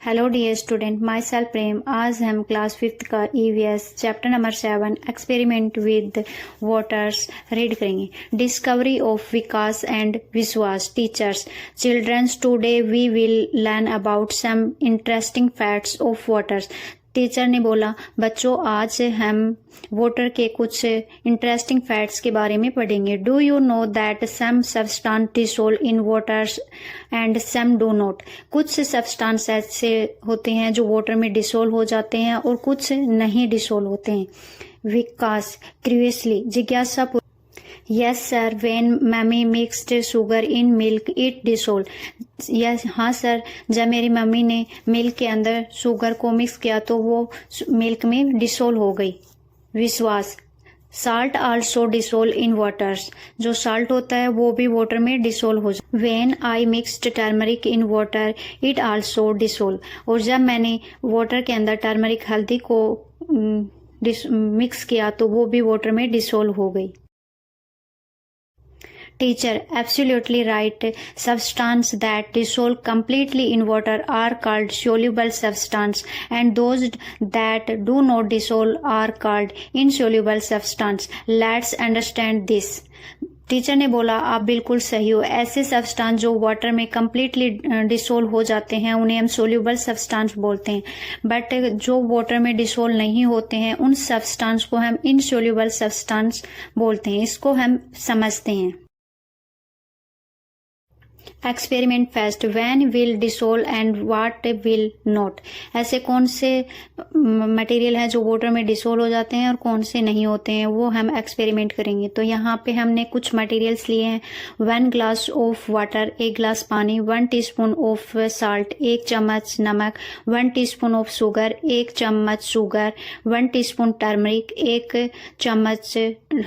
Hello dear student, my self Prem. आज हम class 5th का EVS chapter number 7 experiment with waters read करेंगे। Discovery of Vikas and Vishwas. Teachers, childrens, today we will learn about some interesting facts of waters. Teacher ने बोला, बच्चों आज हम water के कुछ इंटरेस्टिंग फैक्ट्स के बारे में पढ़ेंगे। Do you know that some substance dissolve in waters and some do not. कुछ सब्सटेंस ऐसे होते हैं जो वाटर में डिसोल्व हो जाते हैं और कुछ नहीं डिसोल्व होते हैं। विकास, क्यूरियसली, जिज्ञासा। Yes sir, when mummy mixed sugar in milk it dissolve. Yes, हाँ सर, जब मेरी मम्मी ने मिल्क के अंदर शुगर को मिक्स किया तो वो मिल्क में डिसोल्व हो गई। विश्वास, salt also dissolve in waters. जो साल्ट होता है वो भी वाटर में डिसोल्व हो जाता है। When I mixed turmeric in water it also dissolve. और जब मैंने वाटर के अंदर टर्मरिक, हल्दी को मिक्स किया तो वो भी वाटर में डिसोल्व हो गई। Teacher, absolutely right. Substances that dissolve completely in water are called soluble substances, and those that do not dissolve are called insoluble substances. Let's understand this. Teacher ने बोला, आप बिल्कुल सही हो। ऐसे सब्सटेंस जो वाटर में कम्प्लीटली डिसोल्व हो जाते हैं उन्हें हम सोल्यूबल सब्सटेंस बोलते हैं, बट जो वाटर में डिसोल्व नहीं होते हैं उन सब्सटेंस को हम इनसोल्यूबल सब्सटेंस बोलते हैं। इसको हम समझते हैं। Experiment first, when will dissolve and what will not. ऐसे कौन से मटेरियल हैं जो वाटर में डिसोल्व हो जाते हैं और कौन से नहीं होते हैं, वो हम एक्सपेरिमेंट करेंगे। तो यहाँ पे हमने कुछ मटेरियल्स लिए हैं। 1 ग्लास ऑफ वाटर, 1 ग्लास पानी, 1 टीस्पून ऑफ साल्ट, 1 चम्मच नमक, 1 टीस्पून ऑफ शुगर, 1 चम्मच शुगर, 1 टीस्पून टर्मरिक, 1 चम्मच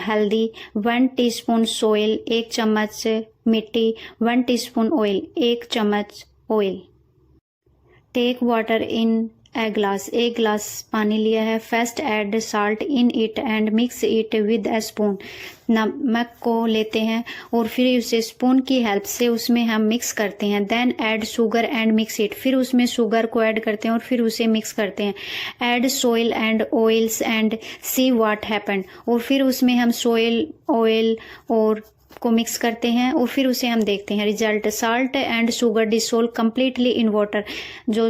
हल्दी, 1 टीस्पून सोयल, 1 चम्मच मिट्टी, 1 टीस्पून ऑयल, 1 चम्मच oil. Take water in a glass, 1 glass पानी लिया है। First add salt in it and mix it with a spoon. नमक को लेते हैं और फिर उसे स्पून की हेल्प से उसमें हम मिक्स करते हैं। Then add sugar and mix it. फिर उसमें शुगर को ऐड करते हैं और फिर उसे मिक्स करते हैं। Add soil and oils and see what happened. और फिर उसमें हम सोयल, ऑयल और को मिक्स करते हैं और फिर उसे हम देखते हैं result. Salt and sugar dissolve completely in water. जो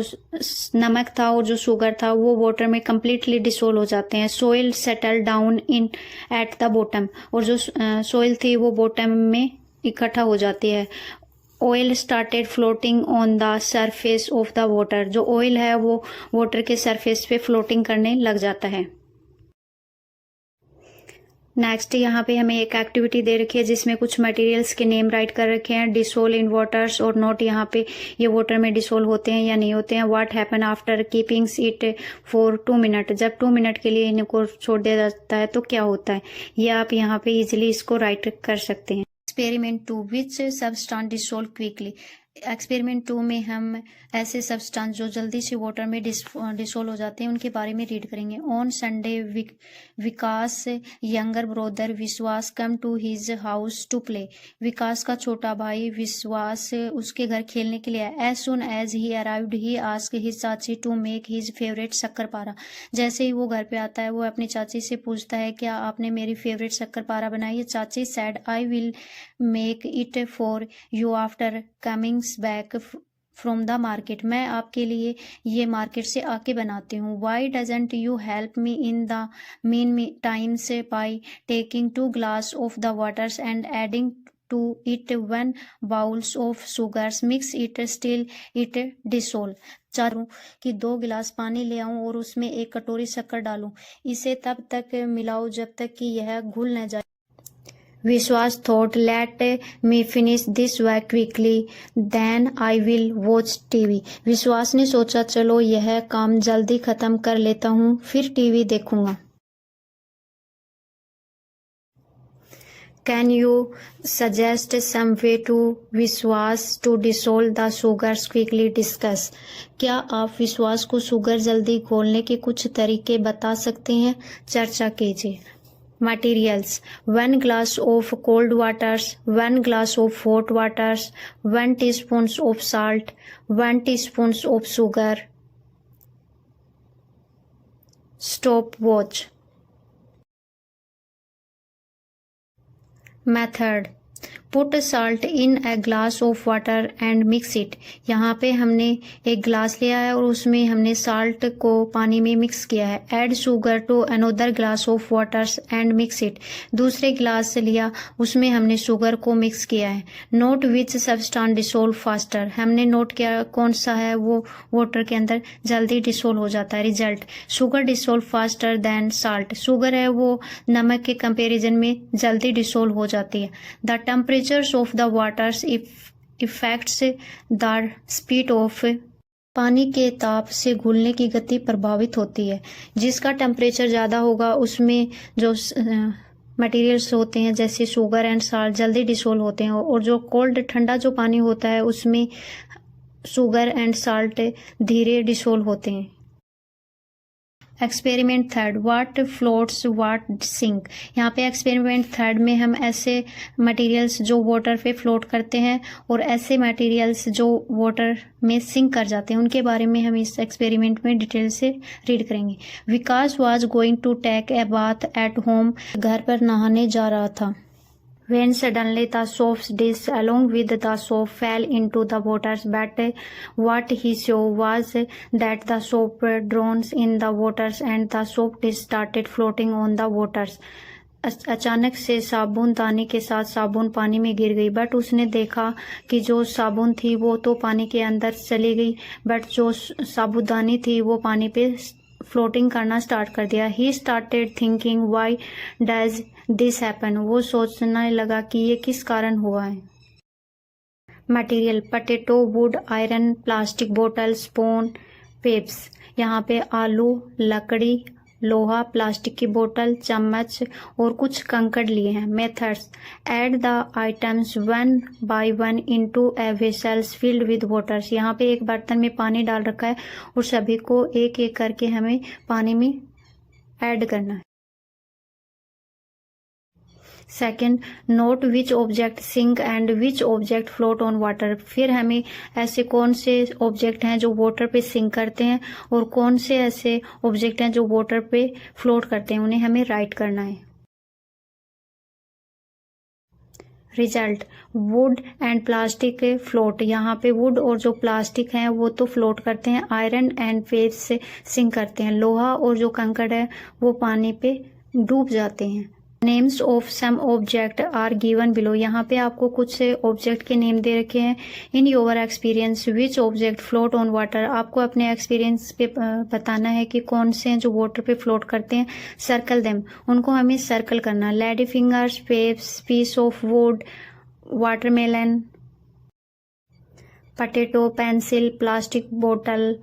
नमक था और जो शुगर था वो वाटर में कम्प्लीटली डिसोल्व हो जाते हैं। Soil settle down in at the bottom. और जो सोयल थी वो बॉटम में इकट्ठा हो जाती है। Oil started floating on the surface of the water. जो ऑयल है वो वाटर के सरफेस पे फ्लोटिंग करने लग जाता है। नेक्स्ट, यहाँ पे हमें एक एक्टिविटी दे रखी है जिसमें कुछ मटेरियल्स के नेम राइट कर रखे हैं। डिसोल्व इन वाटर्स और नॉट। यहाँ पे ये वाटर में डिसोल्व होते हैं या नहीं होते हैं। What happen after keeping it for 2 minute. जब 2 मिनट के लिए इनको छोड़ दिया जाता है तो क्या होता है, ये आप यहाँ पे इजिली इसको राइट कर सकते हैं। एक्सपेरिमेंट 2, विच सब्सटेंस डिसोल्व क्विकली। एक्सपेरिमेंट 2 में हम ऐसे सब्सटेंस जो जल्दी से वाटर में डिसोल्व हो जाते हैं उनके बारे में रीड करेंगे। On Sunday Vikas younger brother Vishwas come to his house to play. Vikas का छोटा भाई विश्वास उसके घर खेलने के लिए आया। As soon as he arrived he asked his chachi to make his favourite shakkarpara. जैसे ही वो घर पे आता है वो अपनी चाची से पूछता है, क्या आपने मेरी फेवरेट शक्करपारा बनाई है। Chachi said, I will make it for you after coming back from the market. मैं आपके लिए ये मार्केट से आके बनाती हूँ। Why doesn't you help me in the meantime से by taking 2 glass of the waters and adding to it 1 bowls of sugars mix it still it dissolve. चाहूँ कि 2 गिलास पानी ले आऊं और उसमें 1 कटोरी शक्कर डालूं। इसे तब तक मिलाओ जब तक कि यह घुल न जाए। Vishwas thought, let me finish this work quickly then I will watch TV. Vishwas ने सोचा, चलो यह काम जल्दी खत्म कर लेता हूँ फिर टीवी देखूंगा। Can you suggest some way to Vishwas to dissolve the sugars quickly discuss. क्या आप विश्वास को शुगर जल्दी घोलने के कुछ तरीके बता सकते हैं, चर्चा कीजिए। Materials: 1 glass of cold waters, 1 glass of hot waters, 1 teaspoon of salt, 1 teaspoon of sugar, stopwatch. Method: put salt in a glass of water and mix it. यहाँ पे हमने एक ग्लास लिया है और उसमें हमने साल्ट को पानी में मिक्स किया है। Add sugar to another glass of waters and mix it. दूसरे ग्लास से लिया, उसमें हमने शुगर को मिक्स किया है। Note which substance dissolve faster. हमने नोट किया कौन सा है वो वाटर के अंदर जल्दी डिसोल्व हो जाता है। Result: sugar dissolve faster than salt. Sugar है वो नमक के कंपेरिजन में जल्दी डिसोल्व हो जाती है। The temperatures of the waters effects the speed of. पानी के ताप से घुलने की गति प्रभावित होती है। जिसका टेम्परेचर ज़्यादा होगा उसमें जो मटेरियल्स होते हैं जैसे शुगर एंड साल्ट जल्दी डिसोल्व होते हैं, और जो कोल्ड ठंडा जो पानी होता है उसमें शुगर एंड साल्ट धीरे डिसोल्व होते हैं। एक्सपेरिमेंट थर्ड: वाट फ्लोट्स वाट सिंक। यहाँ पे एक्सपेरिमेंट थर्ड में हम ऐसे मटेरियल्स जो वाटर पे फ्लोट करते हैं और ऐसे मटेरियल्स जो वाटर में सिंक कर जाते हैं उनके बारे में हम इस एक्सपेरिमेंट में डिटेल से रीड करेंगे। Vikas was going to take a bath at home. घर पर नहाने जा रहा था। When suddenly the soap's dish along with the soap fell into the water, but what he saw was that the soap drowned in the waters and the soap dish started floating on the waters. अचानक से साबुनदानी के साथ साबुन पानी में गिर गई, but उसने देखा कि जो साबुन थी वो तो पानी के अंदर चली गई, बट जो साबुनदानी थी वो पानी पे फ्लोटिंग करना स्टार्ट कर दिया। He started thinking why does this happen. वो सोचने लगा कि ये किस कारण हुआ है। Material: potato, would, iron, plastic बोतल, स्पून, पेप्स। यहाँ पे आलू, लकड़ी, लोहा, प्लास्टिक की बोतल, चम्मच और कुछ कंकड़ लिए हैं। Methods: add the items one by one into A vessels filled with waters. यहाँ पे एक बर्तन में पानी डाल रखा है और सभी को एक एक करके हमें पानी में ऐड करना है। Second: note which object sink and which object float on water. फिर हमें ऐसे कौन से ऑब्जेक्ट हैं जो वाटर पे सिंक करते हैं और कौन से ऐसे ऑब्जेक्ट हैं जो वाटर पे फ्लोट करते हैं, उन्हें हमें राइट करना है। Result: would and plastic float. यहाँ पे वुड और जो प्लास्टिक हैं वो तो फ्लोट करते हैं। आयरन एंड पेप्स से सिंक करते हैं। लोहा और जो कंकड़ है वो पानी पे डूब जाते हैं। Names of some object are given below. यहाँ पे आपको कुछ ऑब्जेक्ट के नेम दे रखे हैं। In your experience which object float on water. आपको अपने एक्सपीरियंस पे बताना है कि कौन से हैं जो वाटर पे फ्लोट करते हैं। सर्कल देम, उनको हमें सर्कल करना। Lady fingers, pegs, piece of wood, watermelon, potato, pencil, plastic बोतल,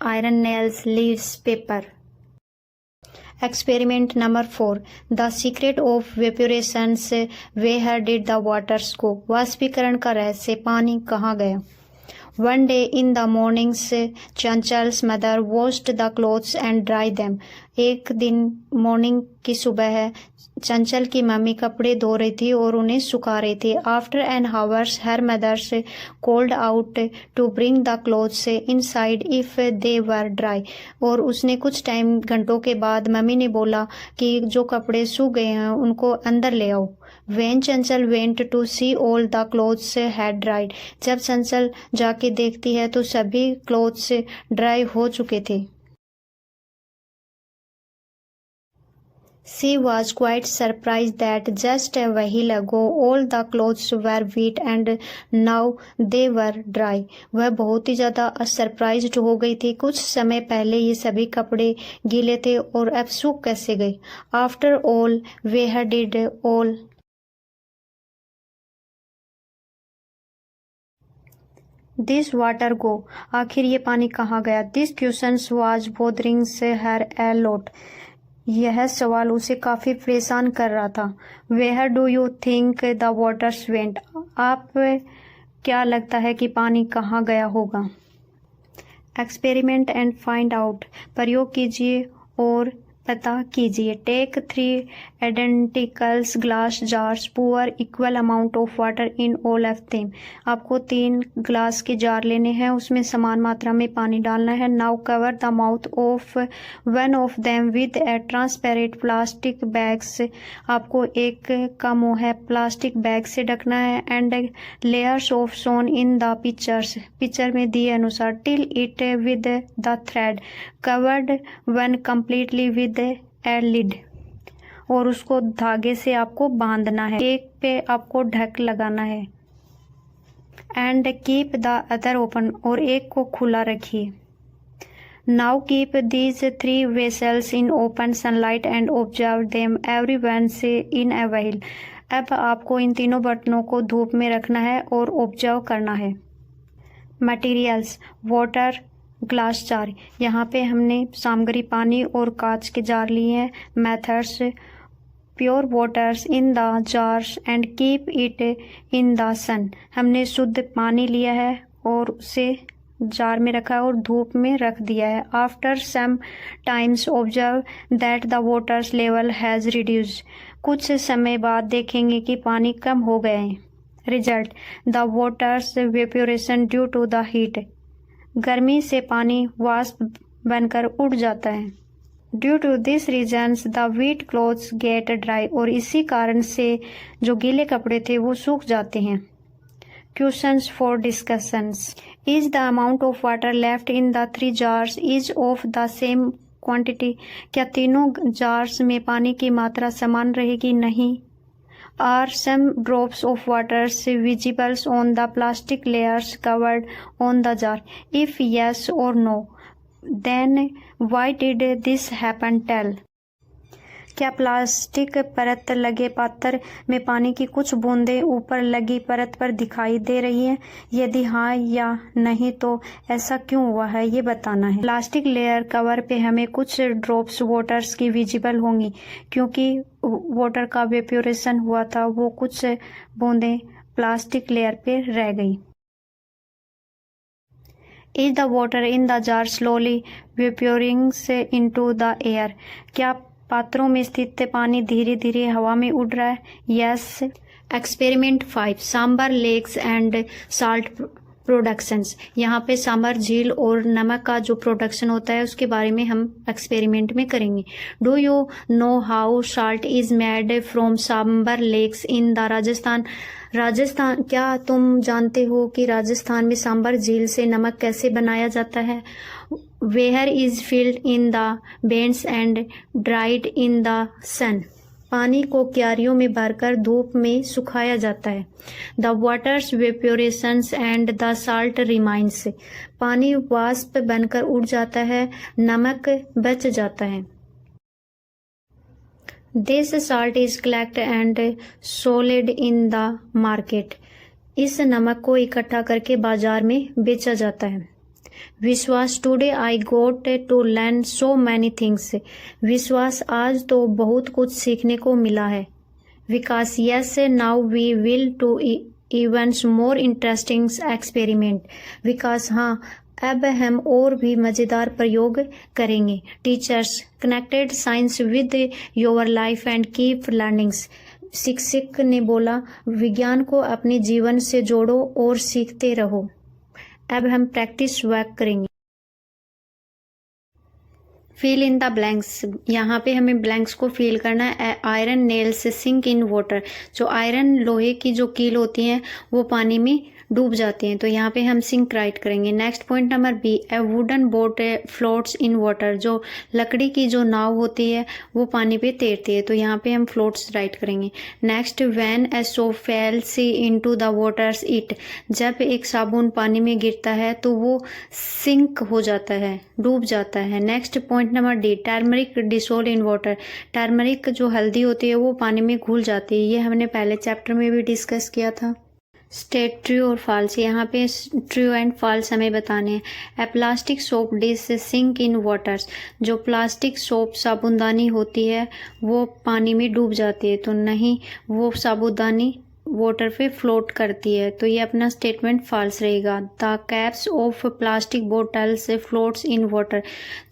iron nails, leaves, paper. Experiment number 4: the secret of vaporation से where did the waters go. वाष्पीकरण का रहस्य, पानी कहाँ गया। One day in the mornings Chanchal's mother washed the clothes and dry them. एक दिन मॉर्निंग की सुबह है, चंचल की मम्मी कपड़े धो रही थी और उन्हें सुखा रही थी। After an hours her mothers called out to bring the clothes inside if they were dry. और उसने कुछ टाइम घंटों के बाद मम्मी ने बोला कि जो कपड़े सूख गए हैं उनको अंदर ले आओ। When Chanchal went to see all the clothes had dried। जब चंचल जाके देखती है तो सभी क्लोथ्स ड्राई हो चुके थे। She was quite surprised that just a while ago all the clothes were wet and now they were dry। वह बहुत ही ज़्यादा सरप्राइज्ड हो गई थी। कुछ समय पहले ये सभी कपड़े गीले थे और अब सूख कैसे गए। After all where did all this water go. आखिर ये पानी कहाँ गया। This question was bothering her a lot. यह सवाल उसे काफ़ी परेशान कर रहा था। Where do you think the waters went. आप क्या लगता है कि पानी कहाँ गया होगा। Experiment and find out. प्रयोग कीजिए और पता कीजिए। Take 3 identicals glass jars, pour equal amount of water in all of them. आपको 3 ग्लास के जार लेने हैं, उसमें समान मात्रा में पानी डालना है। Now cover the mouth of one of them with A transparent plastic bags. आपको एक का मुंह है प्लास्टिक बैग से ढकना है। And layers of stone in the pictures, picture में दिए अनुसार। Till it with the thread covered one completely with a lid, और उसको धागे से आपको बांधना है। एक पे आपको ढक लगाना है। And keep the other open, और एक को खुला रखिए। Now keep these 3 vessels in open sunlight and observe them every one से इन ए व्हाइल। अब आपको इन तीनों बर्तनों को धूप में रखना है और ऑब्जर्व करना है। मटेरियल्स वाटर, ग्लास जार, यहाँ पे हमने सामग्री पानी और कांच के जार लिए हैं। Methods pure waters in the jars and keep it in the sun. हमने शुद्ध पानी लिया है और उसे जार में रखा है और धूप में रख दिया है। After some times observe that the waters level has reduce. कुछ समय बाद देखेंगे कि पानी कम हो गए हैं। Result the waters evaporation due to the heat. गर्मी से पानी वाष्प बनकर उड़ जाता है। Due to this reasons the wet clothes get dry. और इसी कारण से जो गीले कपड़े थे वो सूख जाते हैं। Questions for discussions. Is the amount of water left in the 3 jars is of the same quantity. क्या तीनों जार्स में पानी की मात्रा समान रहेगी? नहीं। Are some drops of water visible on the plastic layers covered on the jar? If yes or no, then why did this happen? Tell. क्या प्लास्टिक परत लगे पात्र में पानी की कुछ बूंदें ऊपर लगी परत पर दिखाई दे रही हैं? यदि हाँ या नहीं तो ऐसा क्यों हुआ है, ये बताना है। प्लास्टिक लेयर कवर पे हमें कुछ ड्रॉप्स वाटर्स की विजिबल होंगी क्योंकि वाटर का वेपोरेशन हुआ था, वो कुछ बूंदें प्लास्टिक लेयर पे रह गई। Is the water in the jar slowly vaporing into the air. क्या पात्रों में स्थित पानी धीरे धीरे हवा में उड़ रहा है? Yes. Experiment 5 Sambhar lakes and salt productions. यहाँ पे सांबर झील और नमक का जो प्रोडक्शन होता है उसके बारे में हम एक्सपेरिमेंट में करेंगे। Do you know how salt is made from Sambhar lakes in the Rajasthan. Rajasthan, क्या तुम जानते हो कि राजस्थान में सांबर झील से नमक कैसे बनाया जाता है? Where is filled in the bends and dried in the sun. पानी को क्यारियों में भरकर धूप में सुखाया जाता है। The waters vaporations and the salt remains. पानी वाष्प बनकर उड़ जाता है, नमक बच जाता है। This salt is collect and sold in the market. इस नमक को इकट्ठा करके बाजार में बेचा जाता है। Vishwas today I got to learn so many things. Vishwas, आज तो बहुत कुछ सीखने को मिला है। Vikas, yes now we will to events more interesting experiment. Vikas, हाँ अब हम और भी मजेदार प्रयोग करेंगे। Teachers, connected science with your life and keep learnings. शिक्षक ने बोला विज्ञान को अपने जीवन से जोड़ो और सीखते रहो। अब हम प्रैक्टिस वर्क करेंगे। Fill in the blanks. यहाँ पे हमें ब्लैंक्स को फिल करना है। Iron nails sink in water. जो आयरन लोहे की जो कील होती हैं वो पानी में डूब जाती हैं, तो यहाँ पे हम सिंक राइट करेंगे। Next point number B, a wooden boat floats in water. जो लकड़ी की जो नाव होती है वो पानी पे तैरती है, तो यहाँ पे हम फ्लोट्स राइट करेंगे। Next, when a soap fails into the waters it. जब एक साबुन पानी में गिरता है तो वो सिंक हो जाता है, डूब जाता है। Next point number D, turmeric dissolve in water. Turmeric जो हल्दी होती है वो पानी में घुल जाती है, ये हमने पहले चैप्टर में भी डिस्कस किया था। स्टेट ट्रू और फॉल्स। यहाँ पे ट्रू एंड फॉल्स हमें बताने हैं। A plastic soap dish sink in waters. जो प्लास्टिक सोप साबुनदानी होती है वो पानी में डूब जाती है, तो नहीं, वो साबुनदानी वाटर पे फ्लोट करती है, तो ये अपना स्टेटमेंट फॉल्स रहेगा। The caps of plastic bottles floats in water,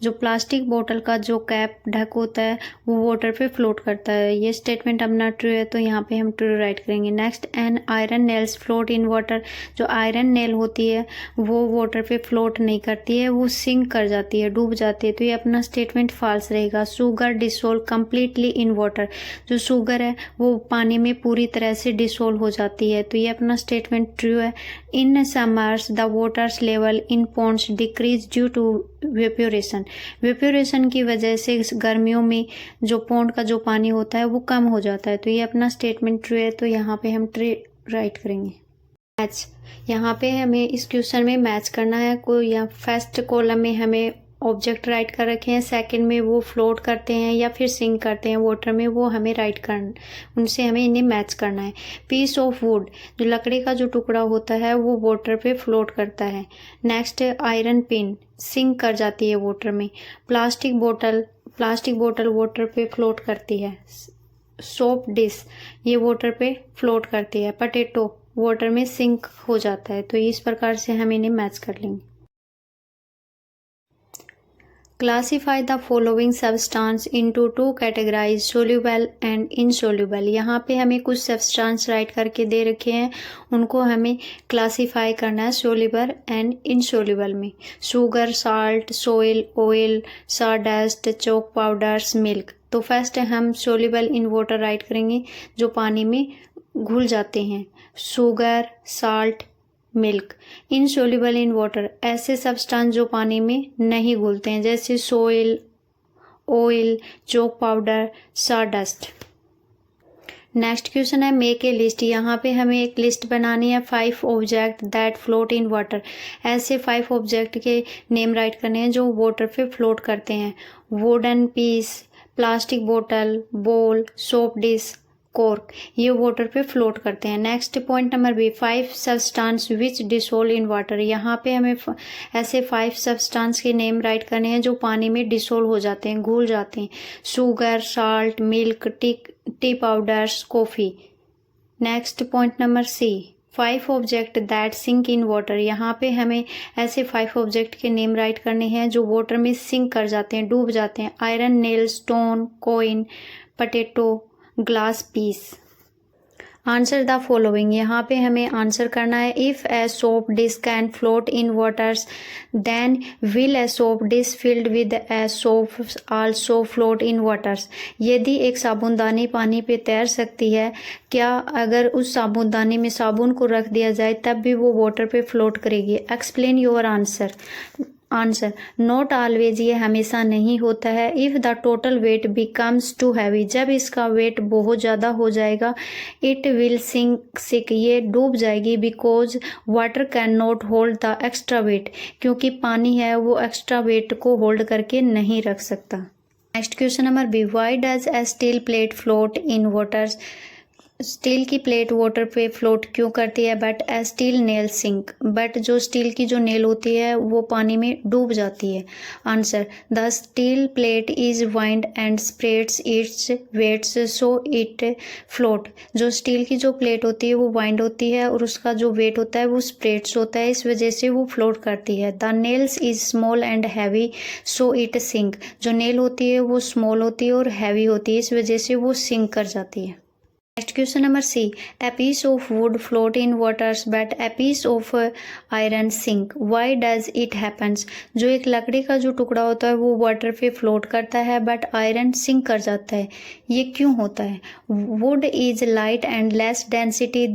जो प्लास्टिक बोतल का जो कैप ढक होता है वो वाटर पे फ्लोट करता है, ये स्टेटमेंट अपना ट्रू है, तो यहाँ पे हम ट्रू राइट करेंगे। Next, an iron nails float in water, जो आयरन नेल होती है वो वाटर पे फ्लोट नहीं करती है, वो सिंक कर जाती है, डूब जाती है, तो ये अपना स्टेटमेंट फॉल्स रहेगा। Sugar dissolve completely in water, जो शुगर है वो पानी में पूरी तरह से डिसोल्व हो जाती है, तो ये अपना स्टेटमेंट ट्रू है। In summers the waters level in ponds decrease due to evaporation, evaporation की वजह से गर्मियों में जो पॉन्ड का जो पानी होता है वो कम हो जाता है, तो ये अपना स्टेटमेंट ट्रू है, तो यहाँ पे हम ट्रू राइट करेंगे। मैच, यहाँ पे हमें इस क्वेश्चन में मैच करना है। कोई या फर्स्ट कॉलम में हमें ऑब्जेक्ट राइट कर रखे हैं, सेकंड में वो फ्लोट करते हैं या फिर सिंक करते हैं वाटर में, वो हमें राइट करना, उनसे हमें इन्हें मैच करना है। पीस ऑफ वुड, जो लकड़ी का जो टुकड़ा होता है वो वाटर पे फ्लोट करता है। नेक्स्ट, आयरन पिन सिंक कर जाती है वाटर में। प्लास्टिक बोतल वाटर पे फ्लोट करती है। सोप डिश ये वाटर पे फ्लोट करती है। पोटैटो वाटर में सिंक हो जाता है, तो इस प्रकार से हम इन्हें मैच कर लेंगे। Classify the following substance into two categorize, soluble and insoluble. यहाँ पे हमें कुछ सब्सटेंस राइट करके दे रखे हैं, उनको हमें क्लासीफाई करना है सोल्यूबल एंड इनसोल्यूबल में। Sugar, salt, soil, oil, sawdust, chalk powders, milk. तो फर्स्ट हम सोल्यूबल इन वाटर राइट करेंगे, जो पानी में घुल जाते हैं। Sugar, salt, milk. Insoluble in water, ऐसे सब्सटेंस जो पानी में नहीं घुलते हैं, जैसे soil, oil, chalk powder, sawdust. Next question है मेक ए लिस्ट, यहाँ पे हमें एक लिस्ट बनानी है। 5 object that float in water, ऐसे 5 ऑब्जेक्ट के नेम राइट करने हैं जो वाटर पे फ्लोट करते हैं। वुडन पीस, प्लास्टिक बोतल, बोल, सोप डिश, कॉर्क, ये वाटर पे फ्लोट करते हैं। Next point number B, 5 substance which dissolve in water, यहाँ पे हमें ऐसे 5 सब्सटेंस के नेम राइट करने हैं जो पानी में डिसोल्व हो जाते हैं, घुल जाते हैं। Sugar, salt, milk, tea powders, coffee. Next point number C, 5 object that sink in water, यहाँ पे हमें ऐसे 5 ऑब्जेक्ट के नेम राइट करने हैं जो वाटर में सिंक कर जाते हैं, डूब जाते हैं। Iron nail, stone, coin, potato, glass piece. Answer the following, यहाँ पे हमें आंसर करना है। If a soap dish can float in waters then will a soap dish filled with a soap also float in waters, यदि एक साबुनदानी पानी पे तैर सकती है, क्या अगर उस साबुनदानी में साबुन को रख दिया जाए तब भी वो वाटर पे फ्लोट करेगी। Explain your answer. Answer, not always, ये हमेशा नहीं होता है। If the total weight becomes too heavy, जब इसका वेट बहुत ज़्यादा हो जाएगा। इट विल सिंक, ये डूब जाएगी। Because water can not hold the extra weight, क्योंकि पानी है वो एक्स्ट्रा वेट को होल्ड करके नहीं रख सकता। Next question number B, why does a steel plate float in waters, steel की प्लेट वाटर पे फ्लोट क्यों करती है। But a steel nail sink, but जो स्टील की जो नेल होती है वो पानी में डूब जाती है। Answer, the steel plate is wide and spreads its weights so it float, जो स्टील की जो प्लेट होती है वो वाइंड होती है और उसका जो वेट होता है वो स्प्रेड्स होता है, इस वजह से वो फ्लोट करती है। The nails is small and heavy so it sink, जो नेल होती है वो स्मॉल होती है और हैवी होती है, इस वजह से वो सिंक कर जाती है। Next question number C, a piece of wood float in waters but a piece of iron sink, why does it happens, जो एक लकड़ी का जो टुकड़ा होता है वो वाटर पे फ्लोट करता है बट आयरन सिंक कर जाता है, ये क्यों होता है। Would is light and less density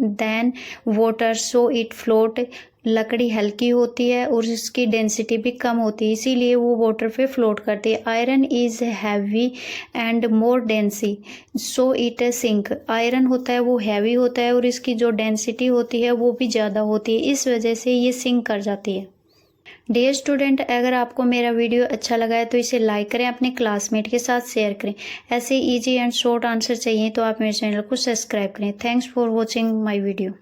than water so it float, लकड़ी हल्की होती है और इसकी डेंसिटी भी कम होती है, इसीलिए वो वाटर पे फ्लोट करती है। Iron is heavy and more densy so it sink, iron होता है वो हैवी होता है और इसकी जो डेंसिटी होती है वो भी ज़्यादा होती है, इस वजह से ये सिंक कर जाती है। डियर स्टूडेंट, अगर आपको मेरा वीडियो अच्छा लगा है तो इसे लाइक करें, अपने क्लासमेट के साथ शेयर करें। ऐसे इजी एंड शॉर्ट आंसर चाहिए तो आप मेरे चैनल को सब्सक्राइब करें। Thanks for watching my video.